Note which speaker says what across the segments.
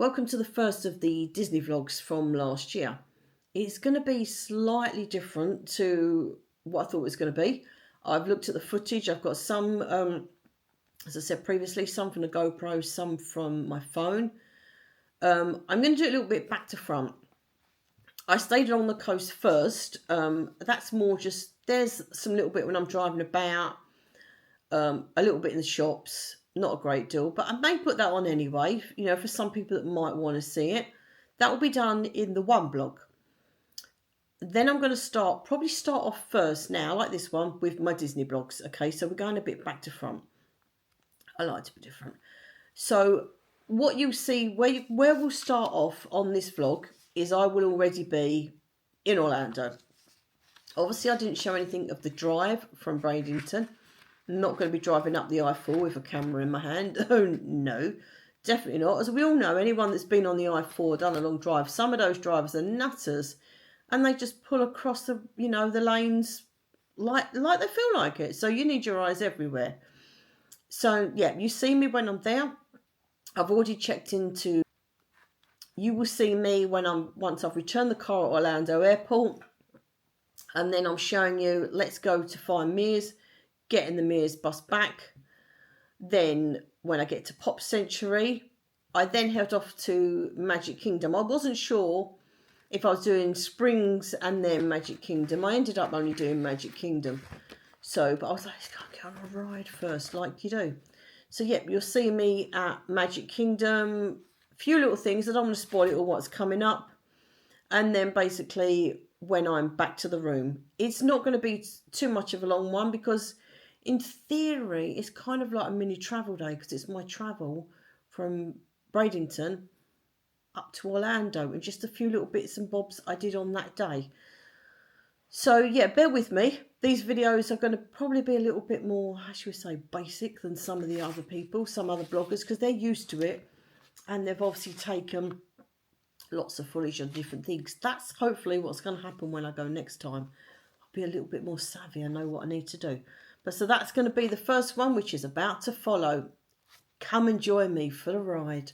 Speaker 1: Welcome to the first of the Disney vlogs from last year. It's going to be slightly different to what I thought it was going to be. I've looked at the footage. I've got some, as I said previously, some from the GoPro, some from my phone. I'm going to do it a little bit back to front. I stayed along the coast first. That's more just, there's some little bit when I'm driving about, a little bit in the shops. Not a great deal, but I may put that on anyway, you know, for some people that might want to see it. That will be done in the one blog. Then I'm going to probably start off first now, like this one, with my Disney blogs. Okay, so we're going a bit back to front. I like to be different. So what you see, where we'll start off on this vlog is I will already be in Orlando. Obviously, I didn't show anything of the drive from Bradenton. Not going to be driving up the I-4 with a camera in my hand. Oh, no, definitely not. As we all know, anyone that's been on the I-4, done a long drive, some of those drivers are nutters. And they just pull across the, you know, the lanes like they feel like it. So you need your eyes everywhere. So, yeah, you see me when I'm there. I've already checked into... You will see me once I've returned the car at Orlando Airport. And then I'm showing you, let's go to find Mears. Getting the Mears bus back. Then when I get to Pop Century, I then head off to Magic Kingdom. I wasn't sure if I was doing Springs and then Magic Kingdom. I ended up only doing Magic Kingdom. So, but I was like, I can't get on a ride first like you do. So, yep, you'll see me at Magic Kingdom. A few little things. I don't want to spoil it all what's coming up. And then basically when I'm back to the room. It's not going to be too much of a long one because... in theory, it's kind of like a mini travel day because it's my travel from Bradenton up to Orlando and just a few little bits and bobs I did on that day. So, yeah, bear with me. These videos are going to probably be a little bit more, how should we say, basic than some of the other people, some other bloggers, because they're used to it and they've obviously taken lots of footage on different things. That's hopefully what's going to happen when I go next time. I'll be a little bit more savvy. I know what I need to do. But so that's going to be the first one, which is about to follow. Come and join me for the ride.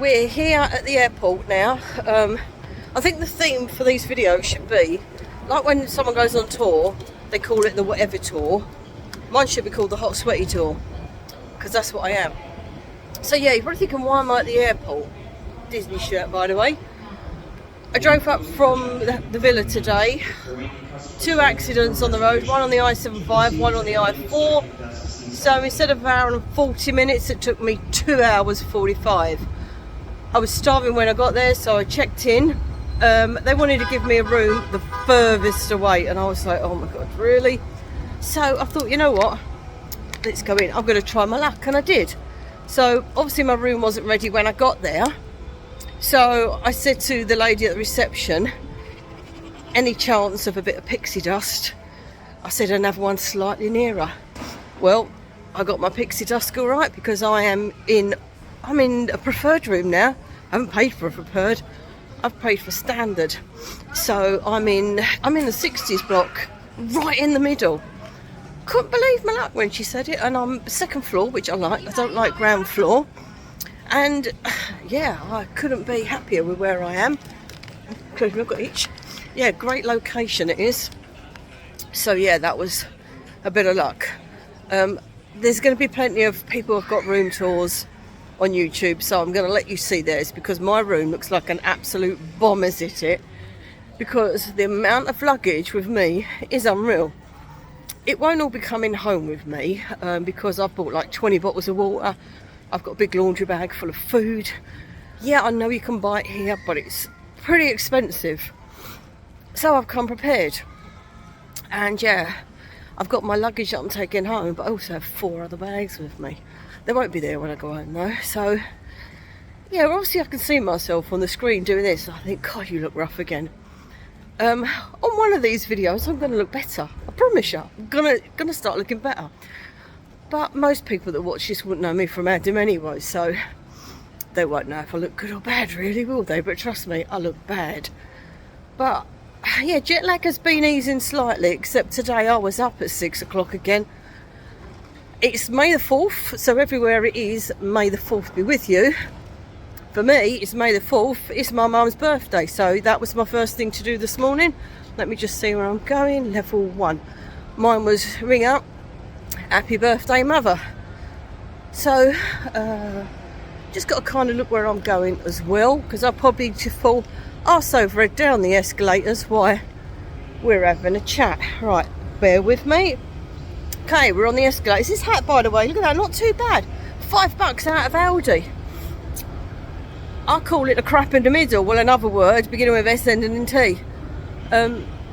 Speaker 1: We're here at the airport now. I think the theme for these videos should be, like when someone goes on tour, they call it the whatever tour. Mine should be called the hot sweaty tour, because that's what I am. So yeah, you're probably thinking, why am I at the airport? Disney shirt, by the way. I drove up from the villa today. 2 accidents on the road, one on the I-75, one on the I-4. So instead of an hour and 40 minutes, it took me 2 hours 45. I was starving when I got there, so I checked in. They wanted to give me a room the furthest away, and I was like, oh my God, really? So I thought, you know what? Let's go in. I'm going to try my luck, and I did. So obviously my room wasn't ready when I got there. So I said to the lady at the reception, any chance of a bit of pixie dust? I said another one slightly nearer. Well, I got my pixie dust all right because I'm in a preferred room now. I haven't paid for a preferred. I've paid for standard. So I'm in the 60s block, right in the middle. Couldn't believe my luck when she said it. And I'm second floor, which I like. I don't like ground floor. And yeah, I couldn't be happier with where I am. I've got each. Yeah, great location it is. So yeah, that was a bit of luck. There's going to be plenty of people who've got room tours on YouTube, so I'm going to let you see theirs because my room looks like an absolute bomb has hit it because the amount of luggage with me is unreal. It won't all be coming home with me because I've bought like 20 bottles of water. I've got a big laundry bag full of food. Yeah, I know you can buy it here, but it's pretty expensive. So I've come prepared. And yeah, I've got my luggage that I'm taking home, but I also have 4 other bags with me. They won't be there when I go home though. So yeah, obviously I can see myself on the screen doing this. I think, God, you look rough again. On one of these videos, I'm going to look better. I promise you. I'm gonna start looking better. But most people that watch this wouldn't know me from Adam anyway, so they won't know if I look good or bad, really, will they? But trust me, I look bad. But yeah, jet lag has been easing slightly, except today I was up at 6 o'clock again. It's May the 4th, so everywhere it is, May the 4th be with you. For me, it's May the 4th. It's my mum's birthday, so that was my first thing to do this morning. Let me just see where I'm going. Level 1. Mine was ring up, happy birthday, mother. So, just got to kind of look where I'm going as well, because I'll probably just fall arse over head down the escalators while we're having a chat. Right, bear with me. Okay, we're on the escalators. This hat, by the way, look at that, not too bad. $5 out of Aldi. I call it a crap in the middle. Well, in other words, beginning with S, ending in T.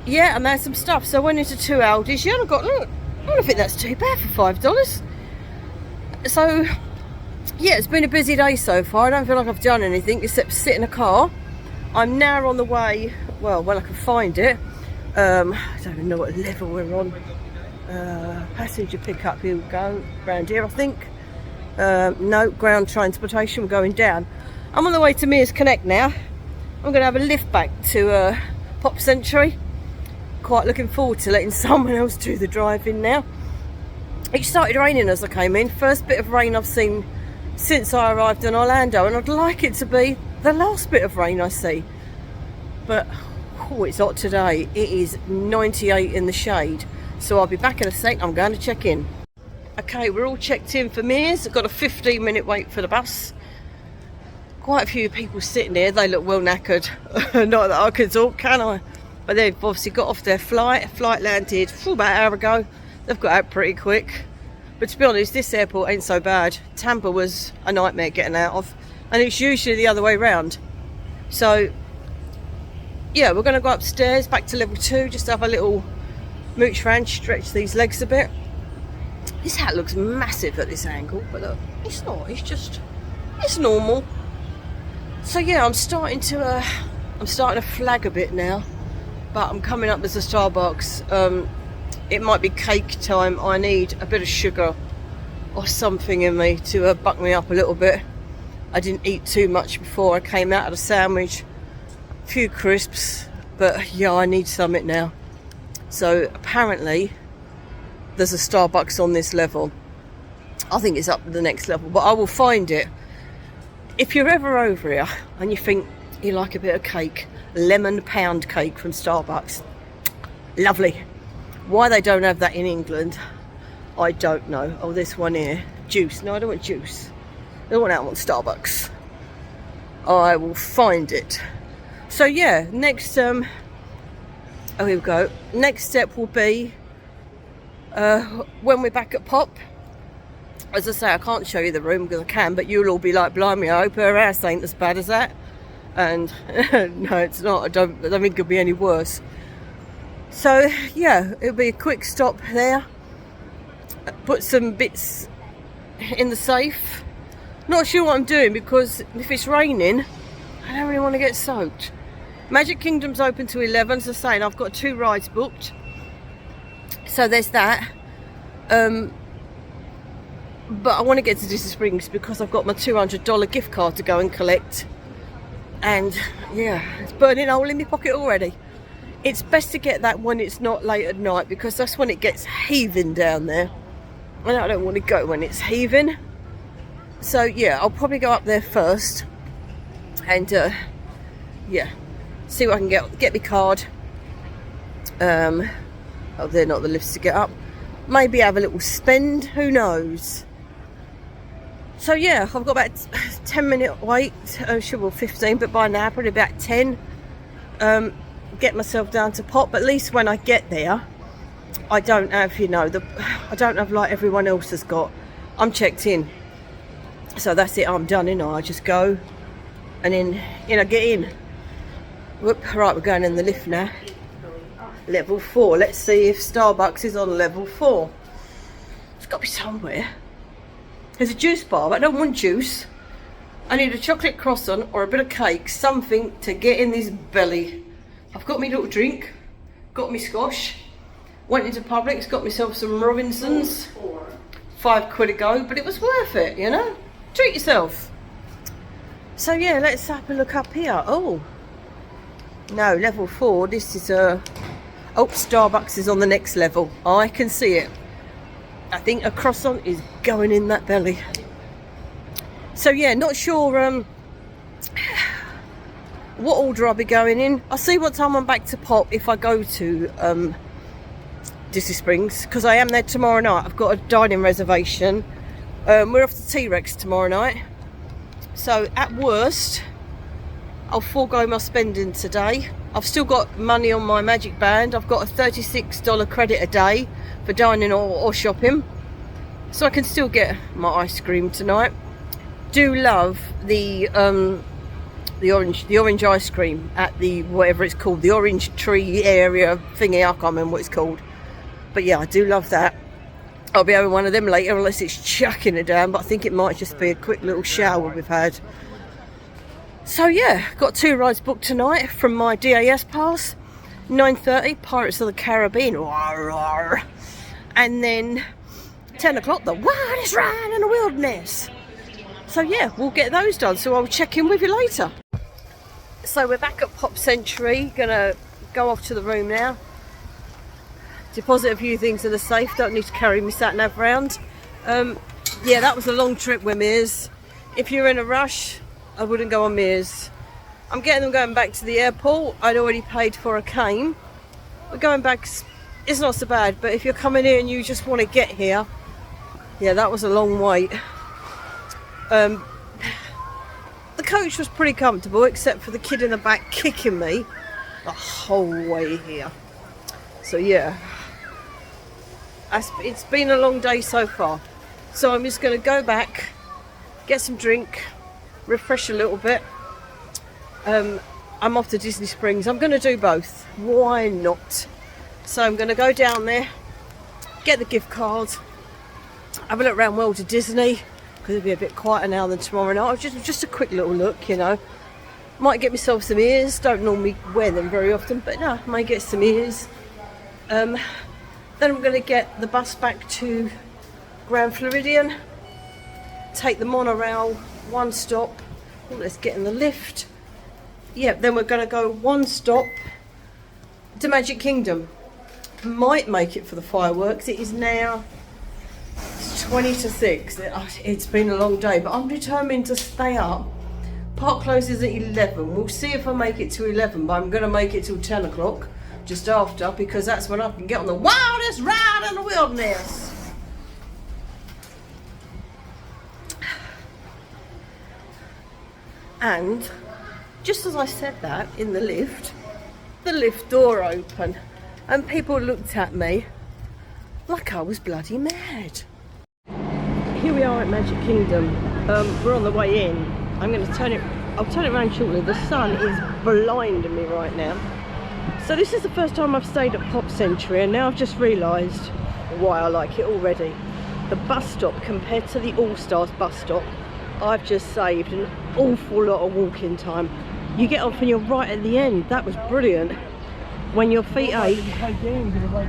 Speaker 1: Yeah, and there's some stuff. So I went into 2 Aldis. Yeah, and I got, look, I don't think that's too bad for $5. So, yeah, it's been a busy day so far. I don't feel like I've done anything except sit in a car. I'm now on the way, well, when I can find it. I don't even know what level we're on. Passenger pickup, here we go. Around here, I think. No, ground transportation, we're going down. I'm on the way to Mears Connect now. I'm going to have a lift back to Pop Century. Quite looking forward to letting someone else do the driving now. It started raining as I came in. First bit of rain I've seen since I arrived in Orlando, and I'd like it to be the last bit of rain I see. But oh, it's hot today. It is 98 in the shade. So I'll be back in a sec. I'm going to check in. Okay, we're all checked in for Mears. I've got a 15-minute wait for the bus. Quite a few people sitting there. They look well knackered. Not that I can talk, can I? But they've obviously got off their flight. Flight landed about an hour ago. They've got out pretty quick. But to be honest, this airport ain't so bad. Tampa was a nightmare getting out of. And it's usually the other way round. So, yeah, we're going to go upstairs, back to level 2. Just have a little mooch around, stretch these legs a bit. This hat looks massive at this angle. But look, it's not. It's just, it's normal. So yeah, I'm starting to flag a bit now, but I'm coming up with a Starbucks. It might be cake time. I need a bit of sugar or something in me to buck me up a little bit. I didn't eat too much before I came out of the sandwich. A few crisps, but yeah, I need something now. So apparently there's a Starbucks on this level. I think it's up to the next level, but I will find it. If you're ever over here and you think you like a bit of cake, lemon pound cake from Starbucks, lovely. Why they don't have that in England, I don't know. Oh, this one here, juice. No, I don't want juice. I don't want that one, Starbucks. I will find it. So yeah, next, oh, here we go. Next step will be when we're back at Pop. As I say, I can't show you the room because I can, but you'll all be like, blimey, I hope her house ain't as bad as that. And no, it's not. I don't think it'll be any worse. So yeah, it'll be a quick stop there. Put some bits in the safe. Not sure what I'm doing because if it's raining, I don't really want to get soaked. Magic Kingdom's open to 11, as I say, and I've got 2 rides booked. So there's that. But I want to get to Disney Springs because I've got my $200 gift card to go and collect. And yeah, it's burning a hole in my pocket already. It's best to get that when it's not late at night because that's when it gets heaving down there. And I don't want to go when it's heaving. So yeah, I'll probably go up there first. And yeah, see what I can get my card. Oh, they're not the lifts to get up. Maybe have a little spend, who knows. So yeah, I've got about 10-minute wait, sure, well 15, but by now probably about 10. Get myself down to Pop. At least when I get there, I don't have, you know, I don't have like everyone else has got. I'm checked in, so that's it. I'm done, you know. I just go and then, you know, get in. Whoop, right, we're going in the lift now. Level 4. Let's see if Starbucks is on level 4. It's got to be somewhere. There's a juice bar, but I don't want juice. I need a chocolate croissant or a bit of cake, something to get in this belly. I've got me little drink, got me squash, went into Publix, got myself some Robinsons, £5 a go, but it was worth it, you know? Treat yourself. So yeah, let's have a look up here. Oh, no, level 4, this is oh, Starbucks is on the next level. I can see it. I think a croissant is going in that belly. So yeah, not sure what order I'll be going in. I'll see what time I'm back to pop if I go to Disney Springs, because I am there tomorrow night. I've got a dining reservation. We're off to T-Rex tomorrow night. So at worst, I'll forego my spending today. I've still got money on my Magic Band. I've got a $36 credit a day for dining or shopping. So I can still get my ice cream tonight. Do love the orange ice cream at the, whatever it's called, the orange tree area thingy. I can't remember what it's called. But yeah, I do love that. I'll be having one of them later unless it's chucking it down, but I think it might just be a quick little shower we've had. So yeah, got 2 rides booked tonight from my DAS pass. 9:30, Pirates of the Caribbean. And then 10 o'clock, the wildest ride in the wilderness. So yeah, we'll get those done. So I'll check in with you later. So we're back at Pop Century. Gonna go off to the room now. Deposit a few things in the safe. Don't need to carry my sat nav round. Yeah, that was a long trip with Mears. If you're in a rush, I wouldn't go on Mears. I'm getting them going back to the airport. I'd already paid for a cane. But going back, it's not so bad. But if you're coming here and you just want to get here, yeah, that was a long wait. The coach was pretty comfortable, except for the kid in the back kicking me the whole way here. So yeah, it's been a long day so far. So I'm just going to go back, get some drink, refresh a little bit. I'm off to Disney Springs. I'm going to do both. Why not? So I'm going to go down there, get the gift card, have a look around World of Disney, because it'll be a bit quieter now than tomorrow night. Just a quick little look, you know. Might get myself some ears. Don't normally wear them very often, but no, might get some ears. Then I'm going to get the bus back to Grand Floridian, take the monorail, one stop. Oh, let's get in the lift. Yeah, then we're going to go one stop to Magic Kingdom. Might make it for the fireworks. It is now 20 to 6. It's been a long day, but I'm determined to stay up. Park closes at 11. We'll see if I make it to 11, but I'm going to make it till 10 o'clock, just after, because that's when I can get on the wildest ride in the wilderness. And just as I said that in the lift door opened, and people looked at me like I was bloody mad. Here we are at Magic Kingdom. We're on the way in. I'm going to I'll turn it around shortly. The sun is blinding me right now. So this is the first time I've stayed at Pop Century, and now I've just realised why I like it already. The bus stop compared to the All Stars bus stop, I've just saved an awful lot of walking time. You get off and you're right at the end. That was brilliant. When your feet ache,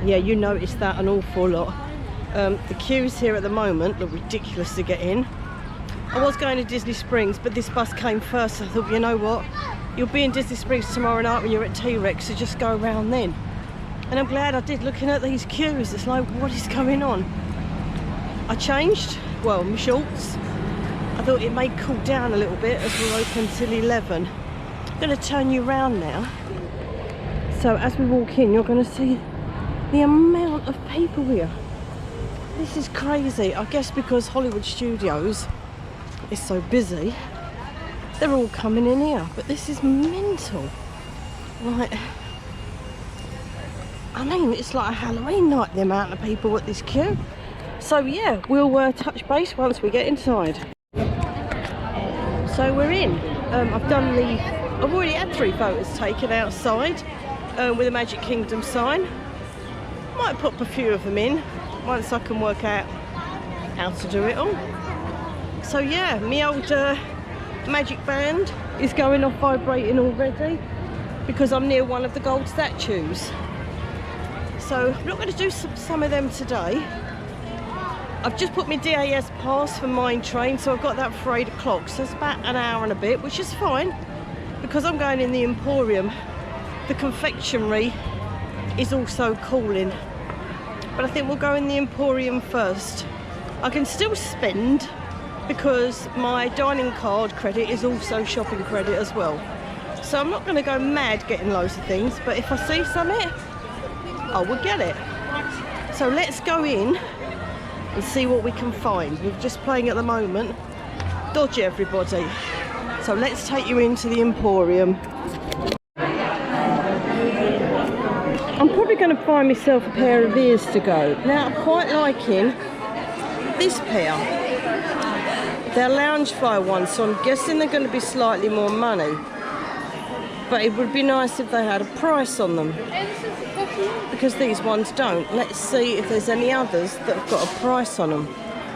Speaker 1: yeah, you notice that an awful lot. The queues here at the moment look ridiculous to get in. I was going to Disney Springs, but this bus came first, so I thought, you know what, you'll be in Disney Springs tomorrow night when you're at T-Rex, so just go around then. And I'm glad I did, looking at these queues. It's like, what is going on? I changed, well, my shorts. I thought it may cool down a little bit as we're open till 11. I'm going to turn you around now. So as we walk in, you're going to see the amount of people here. This is crazy. I guess because Hollywood Studios is so busy, they're all coming in here. But this is mental. Like, I mean, it's like a Halloween night, the amount of people at this queue. So yeah, we'll touch base once we get inside. So we're in. I've already had 3 photos taken outside with a Magic Kingdom sign. Might pop a few of them in once I can work out how to do it all. So yeah, my old Magic Band is going off vibrating already because I'm near one of the gold statues. So I'm not going to do some of them today. I've just put my DAS pass for Mine Train, so I've got that for 8 o'clock, so it's about an hour and a bit, which is fine because I'm going in the Emporium. The confectionery is also cooling, but I think we'll go in the Emporium first. I can still spend because my dining card credit is also shopping credit as well. So I'm not going to go mad getting loads of things, but if I see something, I will get it. So let's go in and see what we can find. We're just playing at the moment dodge everybody. So let's take you into the Emporium. I'm probably going to find myself a pair of ears to go. Now I'm quite liking this pair. They're Loungefly ones, so I'm guessing they're going to be slightly more money. But it would be nice if they had a price on them, because these ones don't. Let's see if there's any others that have got a price on them.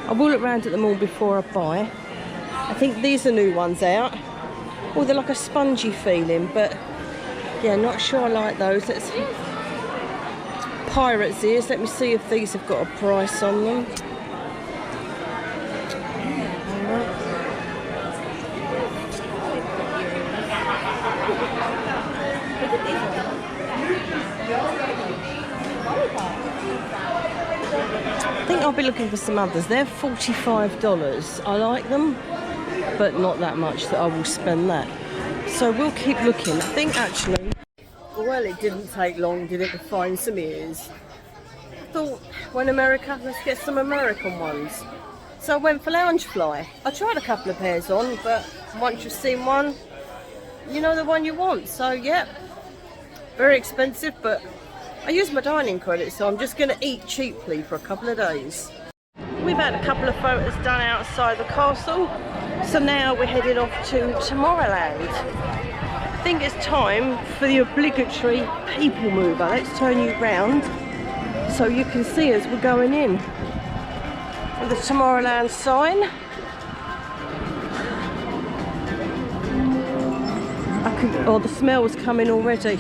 Speaker 1: I will look around at them all before I buy. I think these are new ones out. Oh, they're like a spongy feeling, but yeah, not sure I like those. Let's Pirate's ears. Let me see if these have got a price on them. I think I'll be looking for some others. They're $45. I like them, but not that much that I will spend that. So we'll keep looking. I think actually, well, it didn't take long, did it, to find some ears. I thought, when America, let's get some American ones. So I went for Loungefly. I tried a couple of pairs on, but once you've seen one, you know the one you want. So yeah, very expensive, but I use my dining credit, so I'm just going to eat cheaply for a couple of days. We've had a couple of photos done outside the castle, so now we're heading off to Tomorrowland. I think it's time for the obligatory people mover. Let's turn you round so you can see as we're going in. With the Tomorrowland sign. Oh, the smell's coming already.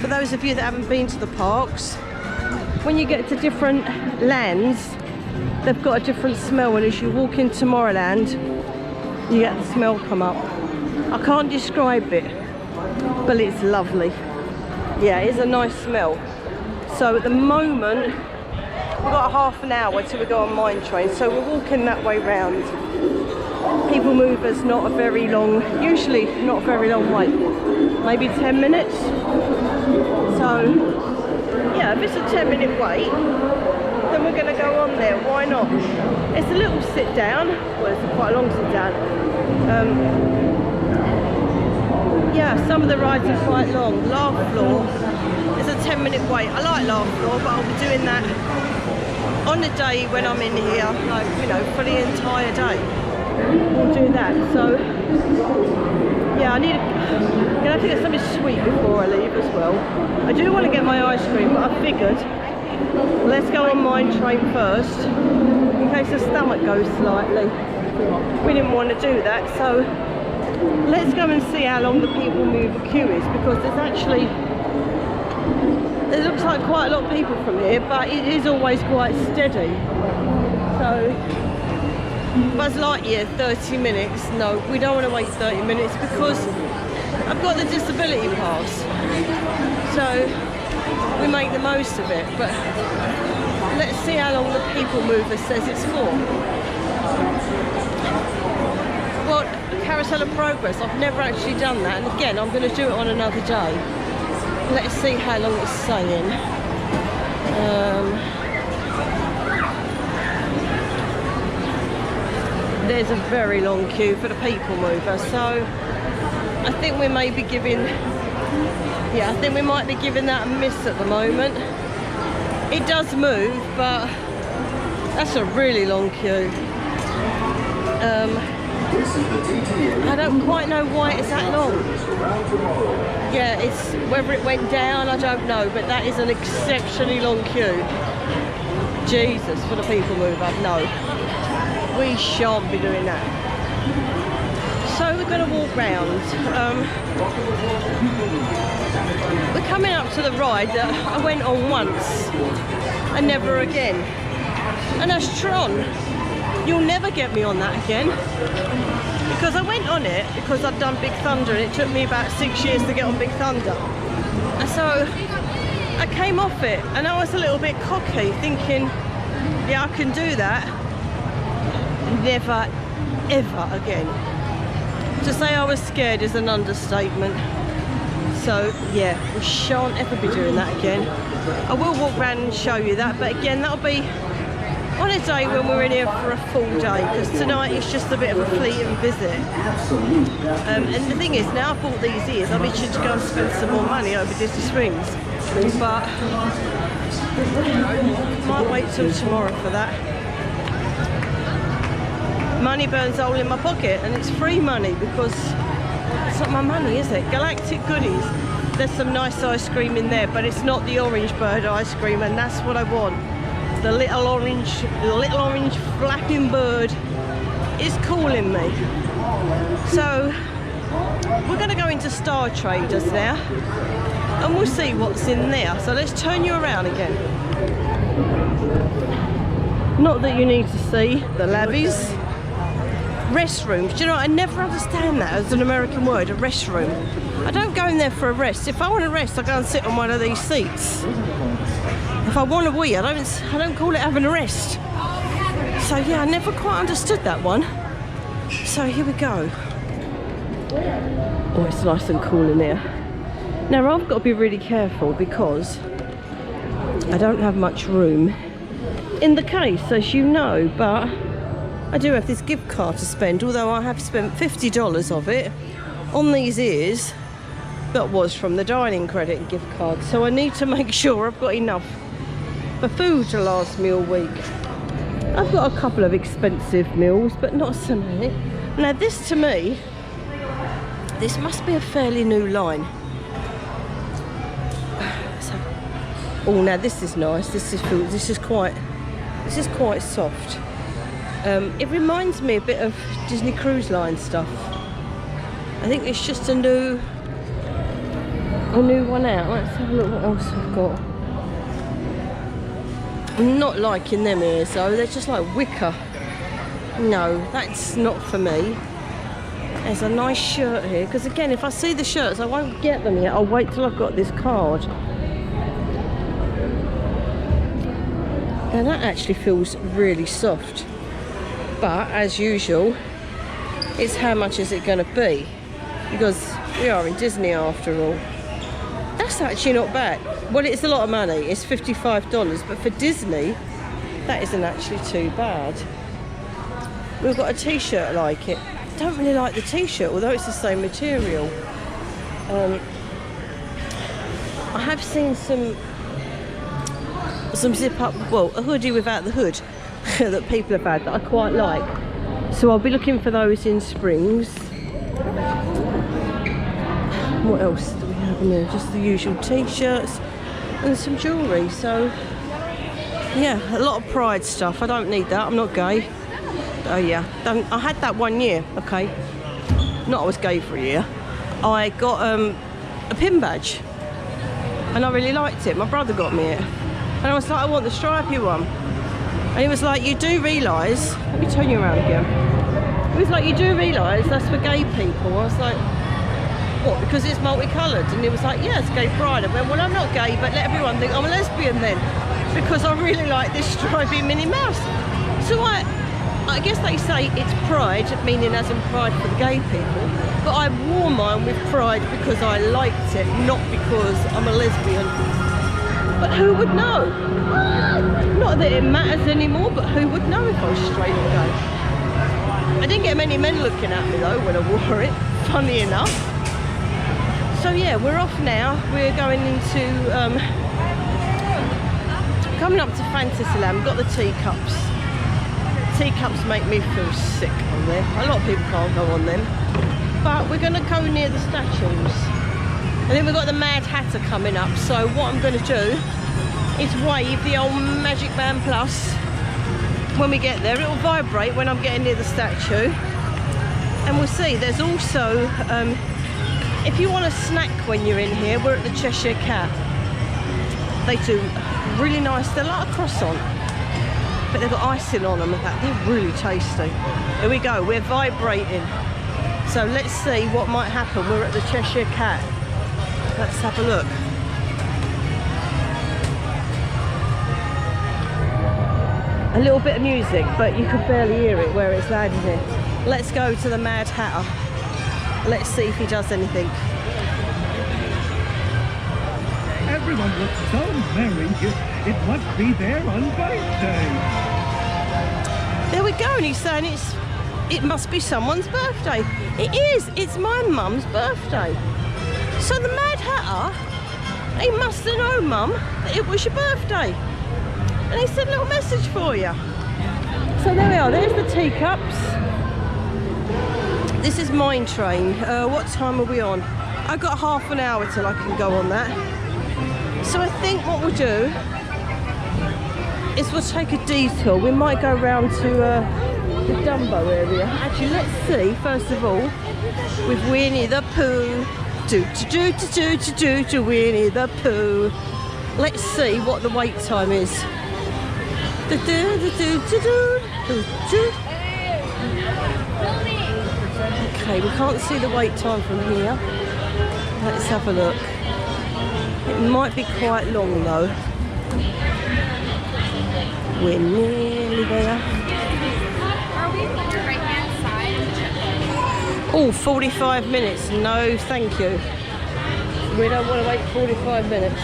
Speaker 1: For those of you that haven't been to the parks, when you get to different lands, they've got a different smell, and as you walk in Tomorrowland, you get the smell come up. I can't describe it, but it's lovely. Yeah, it's a nice smell. So at the moment, we've got half an hour till we go on Mine Train, so we're walking that way round. People Mover's not a very long, usually not a very long wait, maybe 10 minutes. So yeah, if it's a 10-minute wait, then we're going to go on there. Why not? It's a little sit down, well, it's quite a long sit down. Yeah, some of the rides are quite long. Laugh Floor is a 10-minute wait. I like Laugh Floor, but I'll be doing that on the day when I'm in here, like, you know, for the entire day. We'll do that. So yeah, I'm gonna have to get something sweet before I leave as well. I do want to get my ice cream, but I figured let's go on Mine Train first in case the stomach goes slightly. We didn't want to do that, so let's go and see how long the People Mover queue is, because it looks like quite a lot of people from here, but it is always quite steady. So Buzz Lightyear, 30 minutes. No, we don't want to wait 30 minutes because I've got the disability pass. So we make the most of it. But let's see how long the People Mover says it's for. What, Carousel of Progress? I've never actually done that. And again, I'm going to do it on another day. Let's see how long it's saying. There's a very long queue for the People Mover, so I think we may be giving, I think we might be giving that a miss at the moment. It does move, but that's a really long queue. I don't quite know why it's that long. Yeah, it's whether it went down, I don't know, but that is an exceptionally long queue. Jesus, for the People Mover, no. We shan't be doing that. So we're going to walk round. We're coming up to the ride that I went on once and never again. And that's Tron. You'll never get me on that again. Because I went on it because I'd done Big Thunder, and it took me about 6 years to get on Big Thunder. And so I came off it, and I was a little bit cocky, thinking, yeah, I can do that. Never, ever again. To say I was scared is an understatement. So yeah, we shan't ever be doing that again. I will walk around and show you that, but again, that'll be on a day when we're in here for a full day, because tonight it's just a bit of a fleeting visit. And the thing is, now I've bought these ears, I'm itching to go and spend some more money over Disney Springs, but might wait till tomorrow for that. Money burns a hole in my pocket, and it's free money because it's not my money, is it? Galactic Goodies. There's some nice ice cream in there, but it's not the orange bird ice cream, and that's what I want. The little orange flapping bird is calling me. So we're going to go into Star Traders now, and we'll see what's in there. So let's turn you around again. Not that you need to see the labbies. Restrooms, do you know, I never understand that as an American word, a restroom. I don't go in there for a rest. If I want to rest, I go and sit on one of these seats. If I want to wee, I don't call it having a rest. So yeah, I never quite understood that one. So here we go. Oh, it's nice and cool in here. Now I've got to be really careful because I don't have much room in the case, as you know, but I do have this gift card to spend, although I have spent $50 of it on these ears. That was from the dining credit and gift card, so I need to make sure I've got enough for food to last me all week. I've got a couple of expensive meals, but not so many. Now this, to me, this must be a fairly new line. So, oh, now this is nice. This is quite soft. It reminds me a bit of Disney Cruise Line stuff. I think it's just a new one out. Let's have a look what else we've got. I'm not liking them ears though, they're just like wicker. No, that's not for me. There's a nice shirt here, because again, if I see the shirts, I won't get them yet. I'll wait till I've got this card. And that actually feels really soft. But as usual, it's how much is it going to be, because we are in Disney after all. That's actually not bad. Well, it's a lot of money, it's $55, but for Disney that isn't actually too bad. We've got a t-shirt like it. I don't really like the t-shirt, although it's the same material. I have seen some zip up, well, a hoodie without the hood that people have had that I quite like, so I'll be looking for those in Springs. What else do we have in there? Just the usual t-shirts and some jewellery. So yeah, a lot of Pride stuff. I don't need that, I'm not gay. Oh yeah, I had that 1 year. Okay, not I was gay for a year. I got a pin badge and I really liked it. My brother got me it and I was like, I want the stripy one. And he was like, you do realise, let me turn you around again. He was like, you do realise that's for gay people. I was like, what, because it's multicoloured? And he was like, yeah, it's gay pride. I went, well, I'm not gay, but let everyone think I'm a lesbian then, because I really like this stripy Minnie Mouse. So I guess they say it's pride, meaning as in pride for the gay people, but I wore mine with pride because I liked it, not because I'm a lesbian. But who would know? Not that it matters anymore, but who would know if I was straight or gay? I didn't get many men looking at me though when I wore it, funny enough. So yeah, we're off now. We're going into, coming up to Fantasyland. We've got the teacups. Teacups make me feel sick on there. A lot of people can't go on them. But we're going to go near the statues. And then we've got the Mad Hatter coming up. So what I'm going to do is wave the old Magic Band Plus when we get there. It'll vibrate when I'm getting near the statue. And we'll see. There's also, if you want a snack when you're in here, we're at the Cheshire Cat. They do really nice, they're like a croissant, but they've got icing on them and that. They're really tasty. Here we go, we're vibrating. So let's see what might happen. We're at the Cheshire Cat. Let's have a look. A little bit of music, but you could barely hear it where it's loud in here. Let's go to the Mad Hatter. Let's see if he does anything.
Speaker 2: Everyone looks so merry. It must be their birthday.
Speaker 1: There we go, and he's saying it must be someone's birthday. It is. It's my mum's birthday. So the Mad Hatter, he must have known, Mum, that it was your birthday. And he sent a little message for you. So there we are. There's the teacups. This is Mine Train. What time are we on? I've got half an hour till I can go on that. So I think what we'll do is we'll take a detour. We might go round to the Dumbo area. Actually, let's see, first of all, with Winnie the Pooh. Do Winnie the Pooh. Let's see what the wait time is. Okay, we can't see the wait time from here. Let's have a look. It might be quite long though. We're nearly there.
Speaker 3: Are we on the right hand side?
Speaker 1: Oh, 45 minutes. No, thank you. We don't want to wait 45 minutes.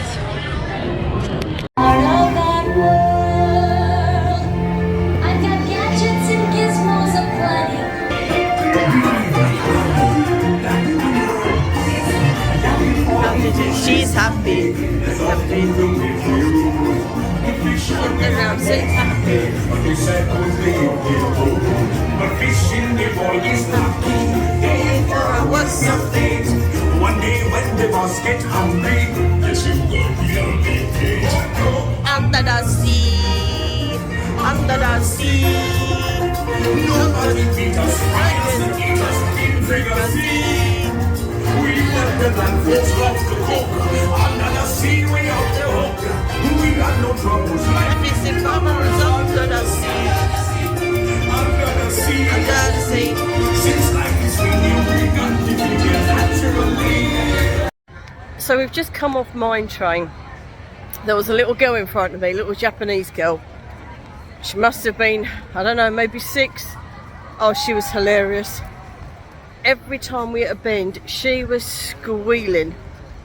Speaker 4: All over the world, I've got gadgets and gizmos aplenty.
Speaker 1: She's happy. Around six. What's something?
Speaker 5: One day when the boss get hungry, yes, you will be a big pig.
Speaker 1: Under the sea, under the sea.
Speaker 5: Nobody beat us, fight us, and eat us in frequency. We let the land folks love to cook. Under the sea, we out the hook. We got no troubles like
Speaker 1: This is bubbles under the sea,
Speaker 5: under the sea.
Speaker 1: under the sea.
Speaker 5: Since life is raining, we got to keep it naturally.
Speaker 1: So we've just come off Mine Train. There was a little girl in front of me, a little Japanese girl. She must have been, I don't know, maybe 6. Oh, she was hilarious. Every time we hit a bend, she was squealing,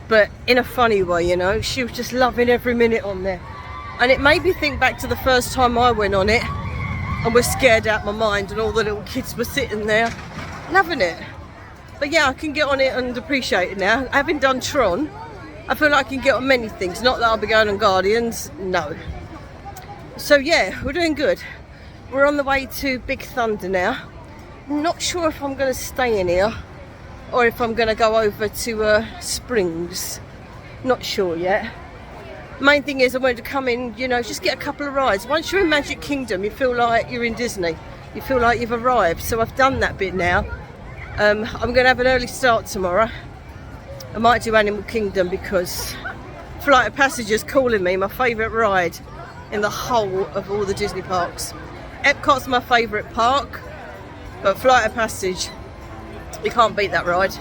Speaker 1: but in a funny way, you know. She was just loving every minute on there. And it made me think back to the first time I went on it and was scared out of my mind, and all the little kids were sitting there loving it. But yeah, I can get on it and appreciate it now. Having done Tron, I feel like I can get on many things. Not that I'll be going on Guardians, no. So yeah, we're doing good. We're on the way to Big Thunder now. Not sure if I'm going to stay in here or if I'm going to go over to Springs. Not sure yet. Main thing is I wanted to come in, you know, just get a couple of rides. Once you're in Magic Kingdom, you feel like you're in Disney. You feel like you've arrived. So I've done that bit now. I'm going to have an early start tomorrow. I might do Animal Kingdom because Flight of Passage's calling me, my favourite ride in the whole of all the Disney parks. Epcot's my favourite park, but Flight of Passage, you can't beat that ride.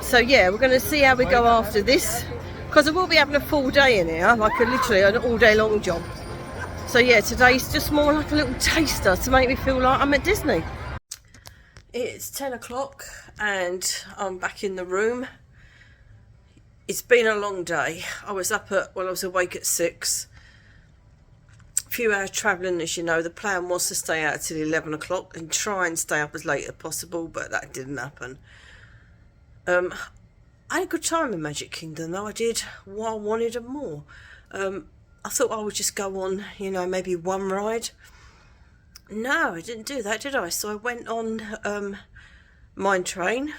Speaker 1: So yeah, we're going to see how we go after this, because I will be having a full day in here, like literally an all day long job. So yeah, today's just more like a little taster to make me feel like I'm at Disney. It's 10 o'clock and I'm back in the room. It's been a long day. I was awake at 6. A few hours travelling, as you know. The plan was to stay out till 11 o'clock and try and stay up as late as possible, but that didn't happen. I had a good time in Magic Kingdom, though. I did what I wanted and more. I thought I would just go on, you know, maybe one ride. No, I didn't do that, did I? So I went on Mine Train,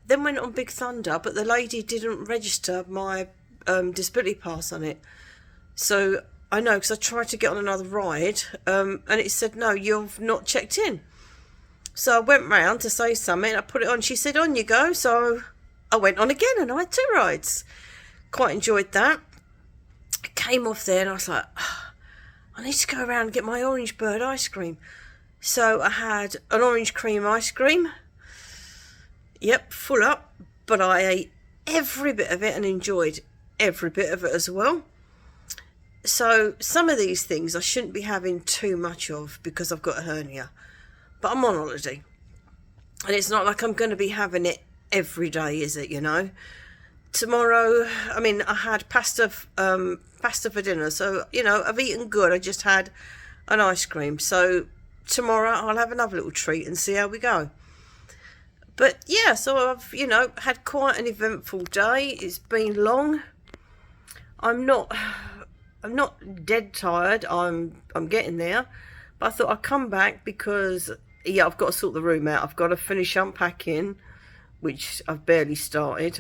Speaker 1: then went on Big Thunder, but the lady didn't register my disability pass on it. So I know, because I tried to get on another ride, and it said, no, you've not checked in. So I went round to say something, I put it on, she said, on you go. So I went on again, and I had 2 rides. Quite enjoyed that. I came off there, and I was like, oh, I need to go around and get my orange bird ice cream. So I had an orange cream ice cream. Yep, full up. But I ate every bit of it and enjoyed every bit of it as well. So some of these things I shouldn't be having too much of because I've got a hernia. But I'm on holiday. And it's not like I'm going to be having it every day, is it, you know? Tomorrow, I mean, I had pasta for dinner, so, you know, I've eaten good. I just had an ice cream. So tomorrow I'll have another little treat and see how we go. But yeah, so I've, you know, had quite an eventful day. It's been long. I'm not dead tired. I'm getting there. But I thought I'd come back because, yeah, I've got to sort the room out. I've got to finish unpacking, which I've barely started.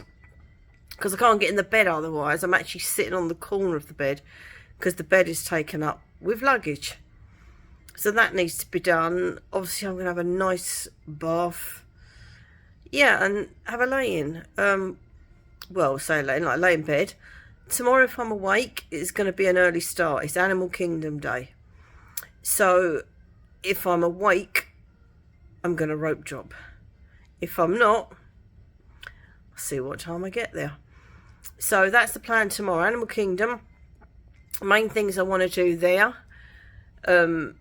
Speaker 1: Because I can't get in the bed otherwise. I'm actually sitting on the corner of the bed because the bed is taken up with luggage. So that needs to be done. Obviously, I'm going to have a nice bath. Yeah, and have a lay-in. Well, say lay-in, like lay in bed. Tomorrow, if I'm awake, it's going to be an early start. It's Animal Kingdom Day. So, if I'm awake, I'm going to rope drop. If I'm not, I'll see what time I get there. So, that's the plan tomorrow. Animal Kingdom. Main things I want to do there. I mean,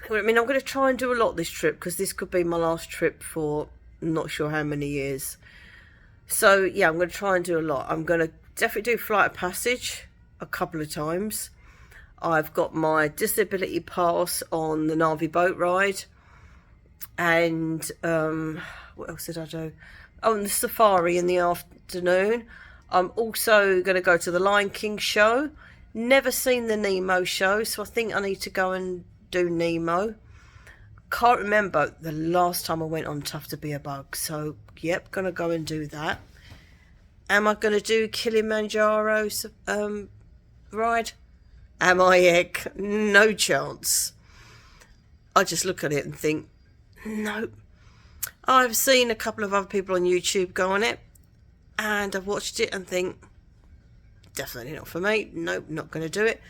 Speaker 1: I'm going to try and do a lot this trip because this could be my last trip for I'm not sure how many years. So, yeah, I'm going to try and do a lot. I'm going to definitely do Flight of Passage a couple of times. I've got my disability pass on the Navi boat ride. And what else did I do? Oh, and the safari in the afternoon. I'm also going to go to the Lion King show. Never seen the Nemo show, so I think I need to go and do Nemo. Can't remember the last time I went on Tough to Be a Bug. So, yep, going to go and do that. Am I going to do Kilimanjaro ride? Am I, heck? No chance. I just look at it and think, nope. I've seen a couple of other people on YouTube go on it, and I've watched it and think, definitely not for me. Nope, not going to do it.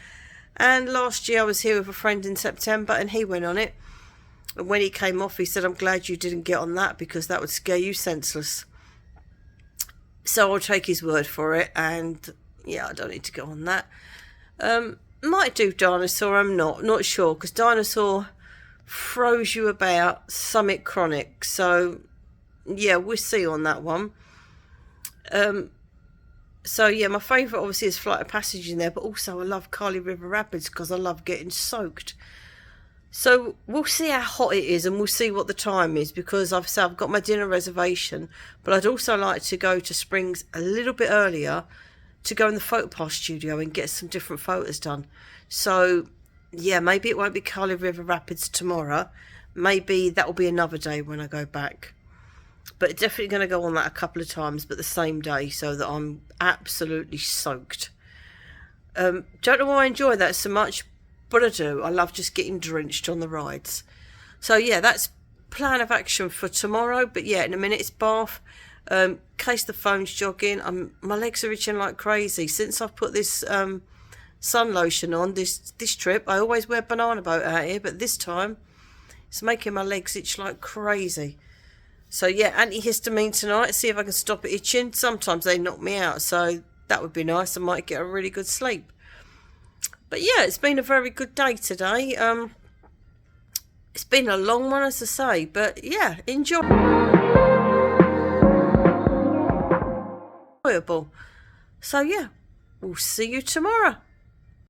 Speaker 1: And last year I was here with a friend in September, and he went on it. And when he came off, he said, I'm glad you didn't get on that because that would scare you senseless. So I'll take his word for it, and yeah, I don't need to go on that. Might do Dinosaur, I'm not sure, because Dinosaur throws you about Summit Chronic, so yeah, we'll see on that one. So yeah, my favourite obviously is Flight of Passage in there, but also I love Kali River Rapids because I love getting soaked. So we'll see how hot it is and we'll see what the time is, because I've got my dinner reservation, but I'd also like to go to Springs a little bit earlier to go in the photopass studio and get some different photos done. So yeah, maybe it won't be Kali River Rapids tomorrow. Maybe that will be another day when I go back. But definitely going to go on that a couple of times, but the same day, so that I'm absolutely soaked. Don't know why I enjoy that so much, but I do. I love just getting drenched on the rides. So yeah, that's plan of action for tomorrow. But yeah, in a minute it's bath. Case the phone's jogging. My legs are itching like crazy. Since I've put this sun lotion on this trip, I always wear banana boat out here, but this time it's making my legs itch like crazy. So yeah, antihistamine tonight, see if I can stop it itching. Sometimes they knock me out, so that would be nice. I might get a really good sleep. But yeah, it's been a very good day today. It's been a long one, as I say, but yeah, enjoyable. So yeah, we'll see you tomorrow.